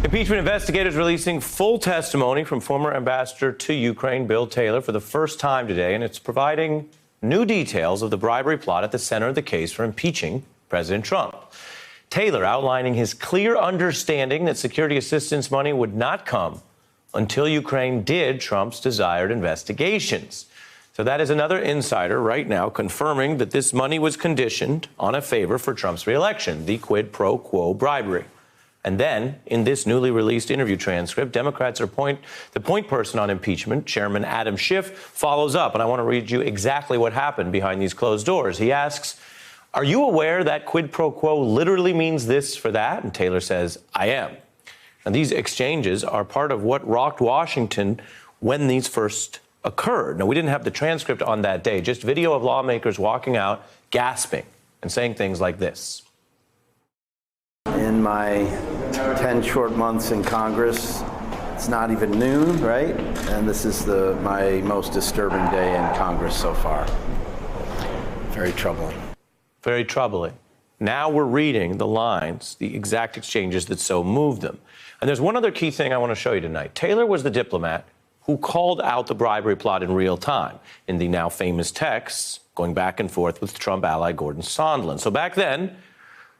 Impeachment investigators releasing full testimony from former ambassador to Ukraine, Bill Taylor, for the first time today, and it's providing new details of the bribery plot at the center of the case for impeaching President Trump. Taylor outlining his clear understanding that security assistance money would not come until Ukraine did Trump's desired investigations. So that is another insider right now confirming that this money was conditioned on a favor for Trump's reelection, the quid pro quo bribery. And then, in this newly released interview transcript, Democrats the point person on impeachment, Chairman Adam Schiff, follows up. And I want to read you exactly what happened behind these closed doors. He asks, "Are you aware that quid pro quo literally means this for that?" And Taylor says, "I am." And these exchanges are part of what rocked Washington when these first occurred. Now, we didn't have the transcript on that day, just video of lawmakers walking out, gasping, and saying things like this. In my 10 short months in Congress, it's not even noon, right? And this is my most disturbing day in Congress so far. Very troubling. Very troubling. Now we're reading the lines, the exact exchanges that so moved them. And there's one other key thing I want to show you tonight. Taylor was the diplomat who called out the bribery plot in real time in the now famous texts going back and forth with Trump ally Gordon Sondland. So back then,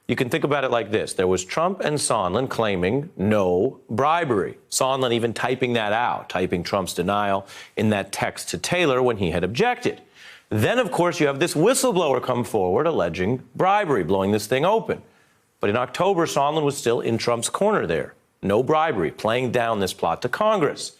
you can think about it like this. There was Trump and Sondland claiming no bribery. Sondland even typing that out, typing Trump's denial in that text to Taylor when he had objected. Then, of course, you have this whistleblower come forward alleging bribery, blowing this thing open. But in October, Sondland was still in Trump's corner there. No bribery, playing down this plot to Congress.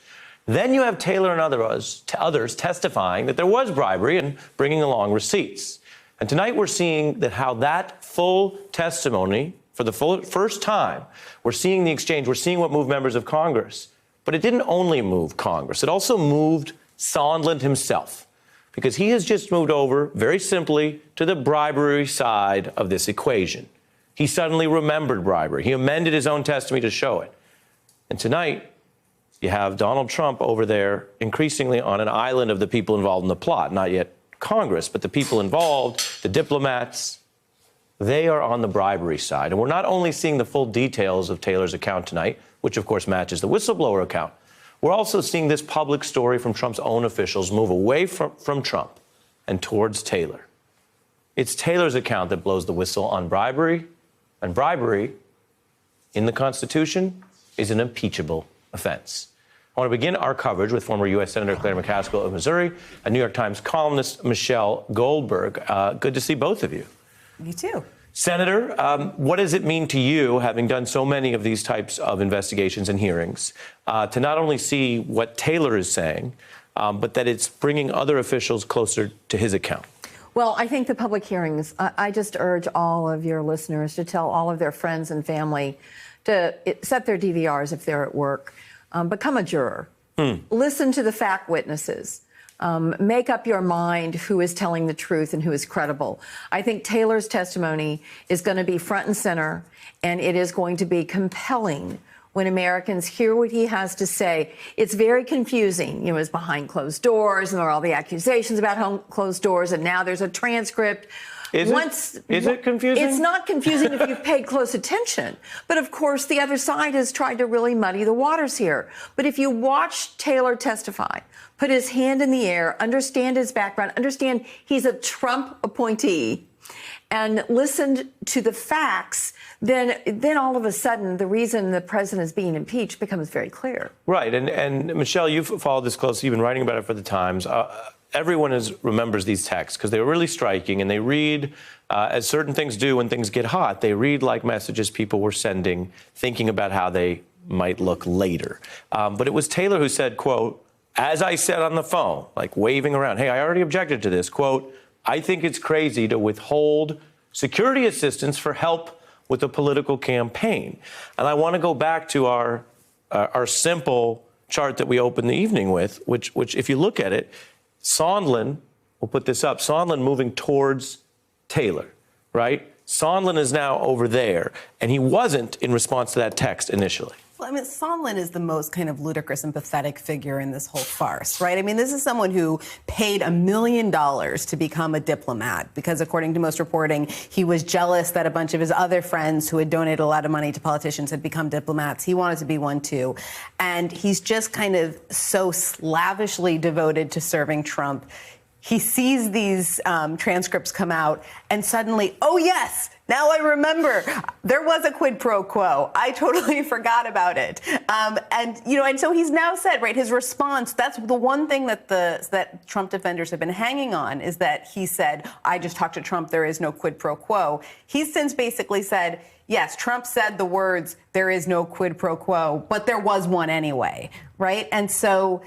Then you have Taylor and others testifying that there was bribery and bringing along receipts. And tonight we're seeing that how that full testimony, for the first time, we're seeing the exchange, we're seeing what moved members of Congress. But it didn't only move Congress, it also moved Sondland himself, because he has just moved over, very simply, to the bribery side of this equation. He suddenly remembered bribery. He amended his own testimony to show it. And tonight, you have Donald Trump over there increasingly on an island of the people involved in the plot, not yet Congress, but the people involved, the diplomats, they are on the bribery side. And we're not only seeing the full details of Taylor's account tonight, which of course matches the whistleblower account, we're also seeing this public story from Trump's own officials move away from Trump and towards Taylor. It's Taylor's account that blows the whistle on bribery, and bribery in the Constitution is an impeachable offense. I want to begin our coverage with former U.S. Senator Claire McCaskill of Missouri and New York Times columnist Michelle Goldberg. Good to see both of you. You too. Senator, what does it mean to you, having done so many of these types of investigations and hearings, to not only see what Taylor is saying, but that it's bringing other officials closer to his account? Well, I think the public hearings, I just urge all of your listeners to tell all of their friends and family to set their DVRs if they're at work. Become a juror. Listen to the fact witnesses. Make up your mind who is telling the truth and who is credible. I think Taylor's testimony is going to be front and center, and it is going to be compelling when Americans hear what he has to say. It's very confusing. You know, it's behind closed doors, and there are all the accusations about closed doors, and now there's a transcript. Is it confusing? It's not confusing if you've paid close attention. But, of course, the other side has tried to really muddy the waters here. But if you watch Taylor testify, put his hand in the air, understand his background, understand he's a Trump appointee, and listen to the facts, then all of a sudden the reason the president is being impeached becomes very clear. Right. And Michelle, you've followed this closely. You've been writing about it for the Times. Everyone remembers these texts because they were really striking, and they read, as certain things do when things get hot, they read like messages people were sending, thinking about how they might look later. But it was Taylor who said, quote, "As I said on the phone," like waving around, "Hey, I already objected to this," quote, "I think it's crazy to withhold security assistance for help with a political campaign." And I want to go back to our simple chart that we opened the evening with, which if you look at it, Sondland, we'll put this up, Sondland moving towards Taylor, right? Sondland is now over there, and he wasn't in response to that text initially. Well, I mean, Sondland is the most kind of ludicrous and pathetic figure in this whole farce, right? I mean, this is someone who paid $1 million to become a diplomat because, according to most reporting, he was jealous that a bunch of his other friends who had donated a lot of money to politicians had become diplomats. He wanted to be one, too. And he's just kind of so slavishly devoted to serving Trump. He sees these transcripts come out and suddenly, oh, yes, now I remember there was a quid pro quo. I totally forgot about it. And so he's now said, right, his response, that's the one thing that Trump defenders have been hanging on is that he said, I just talked to Trump. There is no quid pro quo. He's since basically said, yes, Trump said the words, there is no quid pro quo, but there was one anyway, right? And so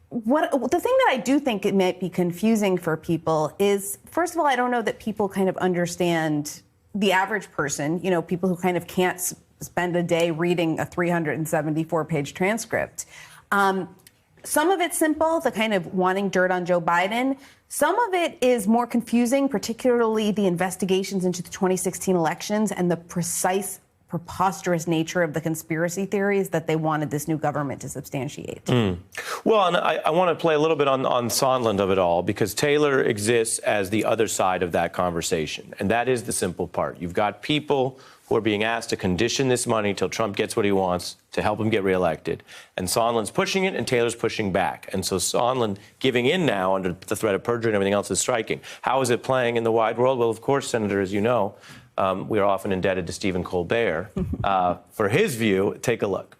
the thing that I do think it might be confusing for people is, first of all, I don't know that people kind of understand the average person, people who kind of can't spend a day reading a 374-page transcript. Some of it's simple, the kind of wanting dirt on Joe Biden. Some of it is more confusing, particularly the investigations into the 2016 elections and the precise, preposterous nature of the conspiracy theories that they wanted this new government to substantiate. Well, and I want to play a little bit on Sondland of it all, because Taylor exists as the other side of that conversation. And that is the simple part. You've got people who are being asked to condition this money till Trump gets what he wants to help him get reelected. And Sondland's pushing it and Taylor's pushing back. And so Sondland giving in now under the threat of perjury and everything else is striking. How is it playing in the wide world? Well, of course, Senator, as you know, we are often indebted to Stephen Colbert for his view. Take a look.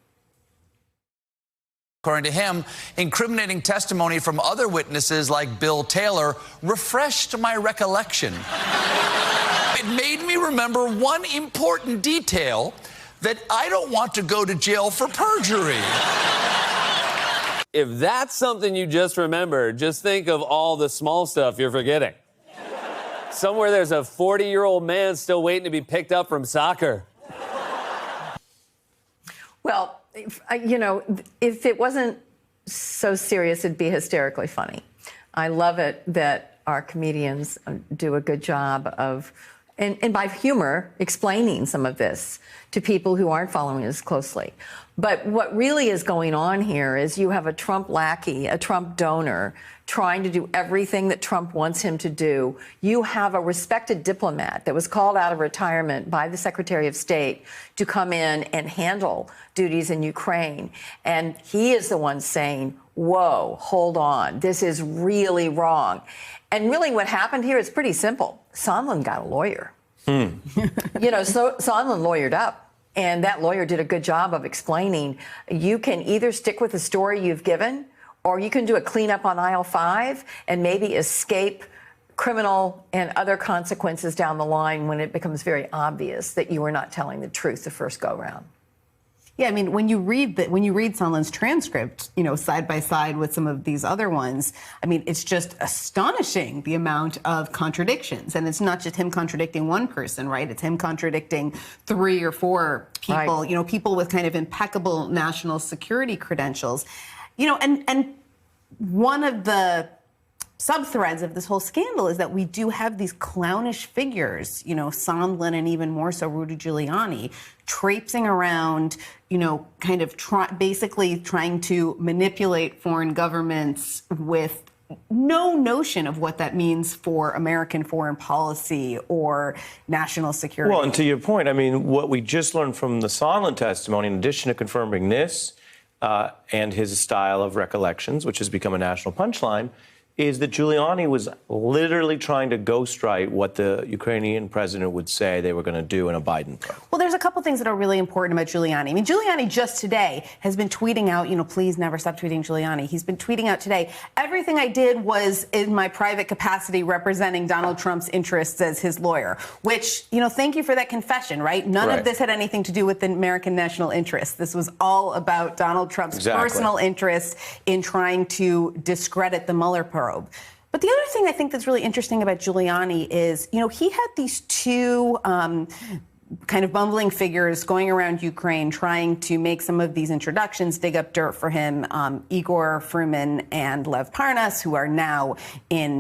According to him, incriminating testimony from other witnesses like Bill Taylor refreshed my recollection. It made me remember one important detail, that I don't want to go to jail for perjury. If that's something you just remembered, just think of all the small stuff you're forgetting. Somewhere there's a 40-year-old man still waiting to be picked up from soccer. Well, if it wasn't so serious, it'd be hysterically funny. I love it that our comedians do a good job of, and by humor, explaining some of this to people who aren't following as closely. But what really is going on here is you have a Trump lackey, a Trump donor, trying to do everything that Trump wants him to do. You have a respected diplomat that was called out of retirement by the Secretary of State to come in and handle duties in Ukraine. And he is the one saying, whoa, hold on, this is really wrong. And really what happened here is pretty simple. Sondland got a lawyer. So Sondland lawyered up. And that lawyer did a good job of explaining you can either stick with the story you've given, or you can do a cleanup on aisle 5 and maybe escape criminal and other consequences down the line when it becomes very obvious that you are not telling the truth the first go round. Yeah, I mean, when you read Sondland's transcript, side by side with some of these other ones, I mean, it's just astonishing the amount of contradictions. And it's not just him contradicting one person, right? It's him contradicting 3 or 4 people, right. People with kind of impeccable national security credentials. And one of the sub-threads of this whole scandal is that we do have these clownish figures, Sondland and even more so Rudy Giuliani, traipsing around, kind of basically trying to manipulate foreign governments with no notion of what that means for American foreign policy or national security. Well, and to your point, I mean, what we just learned from the Sondland testimony, in addition to confirming this and his style of recollections, which has become a national punchline, is that Giuliani was literally trying to ghostwrite what the Ukrainian president would say they were going to do in a Biden probe. Well, there's a couple things that are really important about Giuliani. I mean, Giuliani just today has been tweeting out, please never stop tweeting Giuliani. He's been tweeting out today, everything I did was in my private capacity representing Donald Trump's interests as his lawyer, which, thank you for that confession, right? None of this had anything to do with the American national interest. This was all about Donald Trump's personal interest in trying to discredit the Mueller probe. But the other thing I think that's really interesting about Giuliani is, he had these 2 kind of bumbling figures going around Ukraine trying to make some of these introductions, dig up dirt for him, Igor Fruman and Lev Parnas,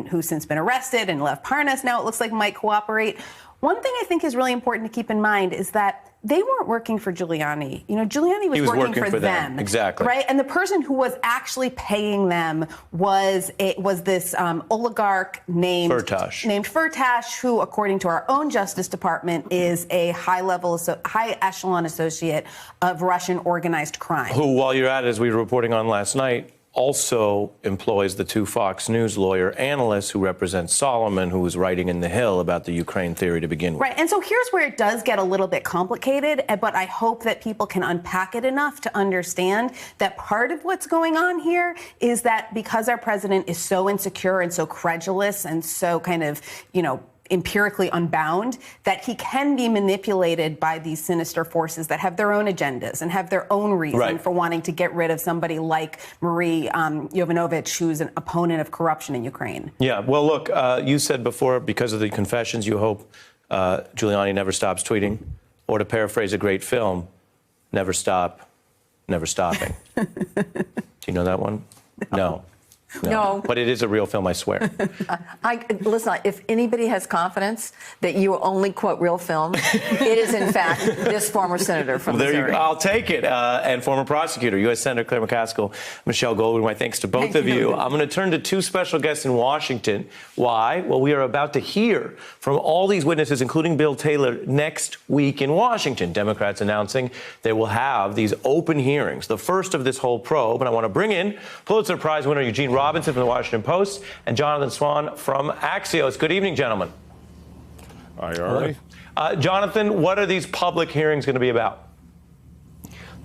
who's since been arrested, and Lev Parnas now it looks like might cooperate. One thing I think is really important to keep in mind is that they weren't working for Giuliani. You know, Giuliani was, He was working for them. Exactly. Right? And the person who was actually paying them was this oligarch named Firtash, who, according to our own Justice Department, is a high echelon associate of Russian organized crime. Who, while you're at it, as we were reporting on last night, also employs the two Fox News lawyer analysts who represent Solomon, who was writing in The Hill about the Ukraine theory to begin with. Right. And so here's where it does get a little bit complicated, but I hope that people can unpack it enough to understand that part of what's going on here is that because our president is so insecure and so credulous and so kind of, empirically unbound, that he can be manipulated by these sinister forces that have their own agendas and have their own reason for wanting to get rid of somebody like Marie Yovanovitch, who's an opponent of corruption in Ukraine. Yeah, well, look, you said before, because of the confessions, you hope Giuliani never stops tweeting, or to paraphrase a great film, never stop, never stopping. Do you know that one? No. No. But it is a real film, I swear. Listen, if anybody has confidence that you only quote real film, it is, in fact, this former senator from There Missouri. you go. I'll take it. And former prosecutor, U.S. Senator Claire McCaskill, Michelle Goldberg, my thanks to both of you. I'm going to turn to two special guests in Washington. Why? Well, we are about to hear from all these witnesses, including Bill Taylor, next week in Washington. Democrats announcing they will have these open hearings, the first of this whole probe. And I want to bring in Pulitzer Prize winner Eugene Robinson from the Washington Post and Jonathan Swan from Axios. Good evening, gentlemen. Hi, Ari. Jonathan, what are these public hearings going to be about?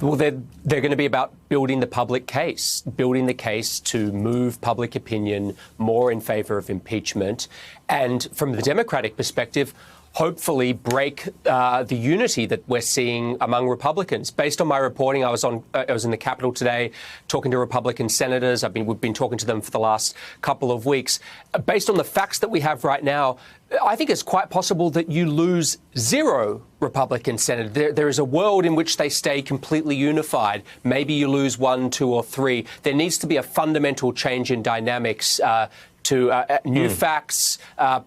Well, they're going to be about building the public case, building the case to move public opinion more in favor of impeachment. And from the Democratic perspective, hopefully break the unity that we're seeing among Republicans. Based on my reporting, I was in the Capitol today talking to Republican senators. We've been talking to them for the last couple of weeks. Based on the facts that we have right now, I think it's quite possible that you lose 0 Republican senators. There is a world in which they stay completely unified. Maybe you lose 1, 2, or 3. There needs to be a fundamental change in dynamics to new facts,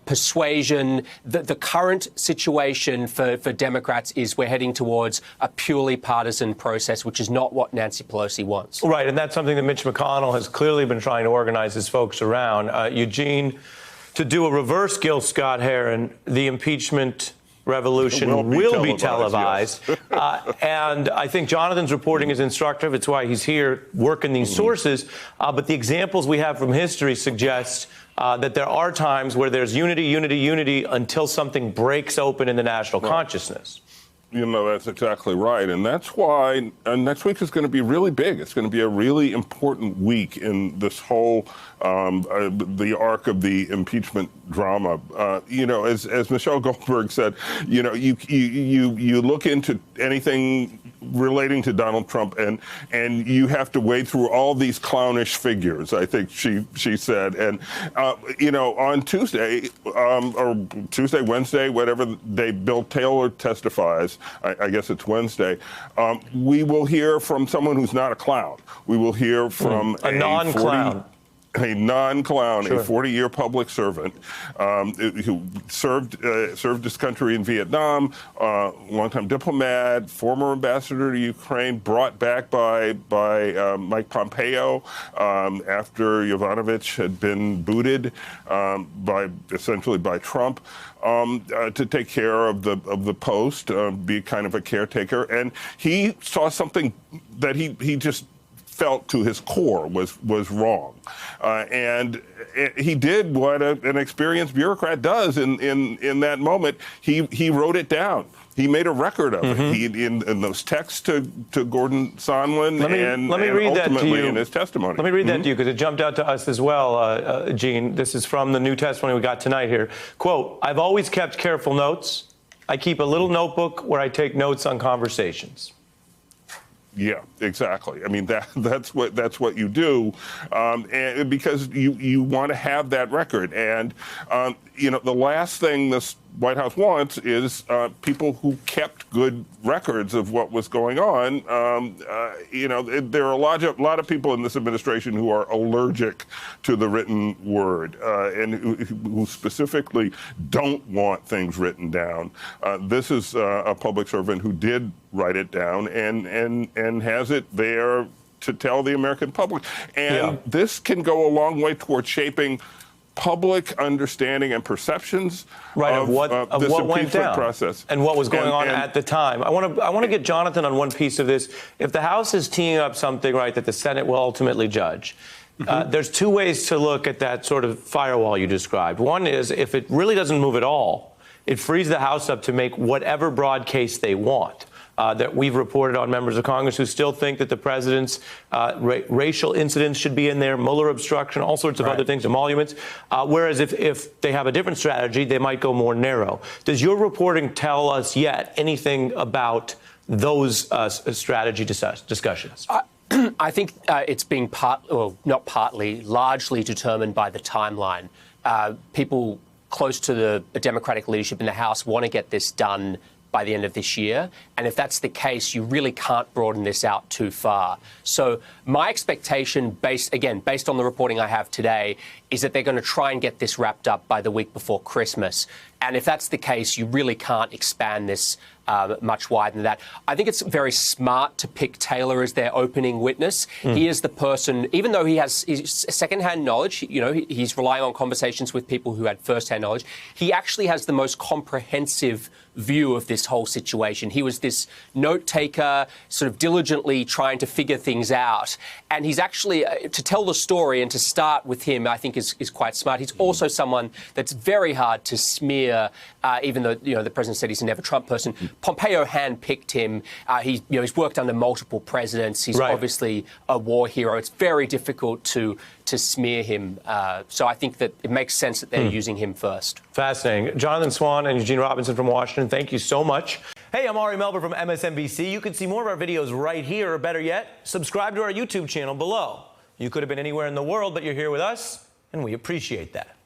persuasion. The current situation for Democrats is we're heading towards a purely partisan process, which is not what Nancy Pelosi wants. Right, and that's something that Mitch McConnell has clearly been trying to organize his folks around. Eugene, to do a reverse Gil Scott-Heron, the impeachment revolution will be televised. Yes. And I think Jonathan's reporting is instructive. It's why he's here working these sources. But the examples we have from history suggest that there are times where there's unity until something breaks open in the national consciousness. You know, that's exactly right. And that's why next week is going to be really big. It's going to be a really important week in this whole, the arc of the impeachment drama. As Michelle Goldberg said, you look into anything relating to Donald Trump and you have to wade through all these clownish figures, I think she said. And, on Tuesday, Wednesday, whatever day Bill Taylor testifies, I guess it's Wednesday, we will hear from someone who's not a clown. We will hear from a non-clown. A non-clown, sure. A 40-year public servant who served his country in Vietnam, longtime diplomat, former ambassador to Ukraine, brought back by Mike Pompeo after Yovanovitch had been booted essentially by Trump. To take care of the post, be kind of a caretaker, and he saw something that he just felt to his core was wrong, and he did what an experienced bureaucrat does in that moment. He wrote it down. He made a record of it. He in those texts to Gordon Sondland and ultimately in his testimony. Let me read that to you because it jumped out to us as well, Gene. This is from the new testimony we got tonight here. Quote, "I've always kept careful notes. I keep a little notebook where I take notes on conversations." Yeah, exactly. I mean, that's what you do, and because you want to have that record. And the last thing this White House wants is people who kept good records of what was going on. There are a lot of people in this administration who are allergic to the written word and who specifically don't want things written down. This is a public servant who did write it down and has it there to tell the American public. And this can go a long way toward shaping public understanding and perceptions of what went down process and what was going on at the time. I want to get Jonathan on one piece of this. If the House is teeing up something right that the Senate will ultimately judge, there's two ways to look at that sort of firewall you described. One is if it really doesn't move at all, it frees the House up to make whatever broad case they want. That we've reported on members of Congress who still think that the president's racial incidents should be in there, Mueller obstruction, all sorts of other things, emoluments. Whereas if they have a different strategy, they might go more narrow. Does your reporting tell us yet anything about those strategy discussions? I think it's being largely determined by the timeline. People close to the Democratic leadership in the House want to get this done by the end of this year. And if that's the case, you really can't broaden this out too far. So my expectation, based on the reporting I have today, is that they're going to try and get this wrapped up by the week before Christmas. And if that's the case, you really can't expand this much wider than that. I think it's very smart to pick Taylor as their opening witness. He is the person, even though he has secondhand knowledge, he's relying on conversations with people who had firsthand knowledge. He actually has the most comprehensive view of this whole situation. He was this note taker, sort of diligently trying to figure things out. And he's actually, to tell the story and to start with him, I think is quite smart. He's also someone that's very hard to smear, even though, the president said he's a never Trump person. Pompeo handpicked him. He's worked under multiple presidents. He's obviously a war hero. It's very difficult to smear him. So I think that it makes sense that they're using him first. Fascinating. Jonathan Swan and Eugene Robinson from Washington, thank you so much. Hey, I'm Ari Melber from MSNBC. You can see more of our videos right here, or better yet, subscribe to our YouTube channel below. You could have been anywhere in the world, but you're here with us, and we appreciate that.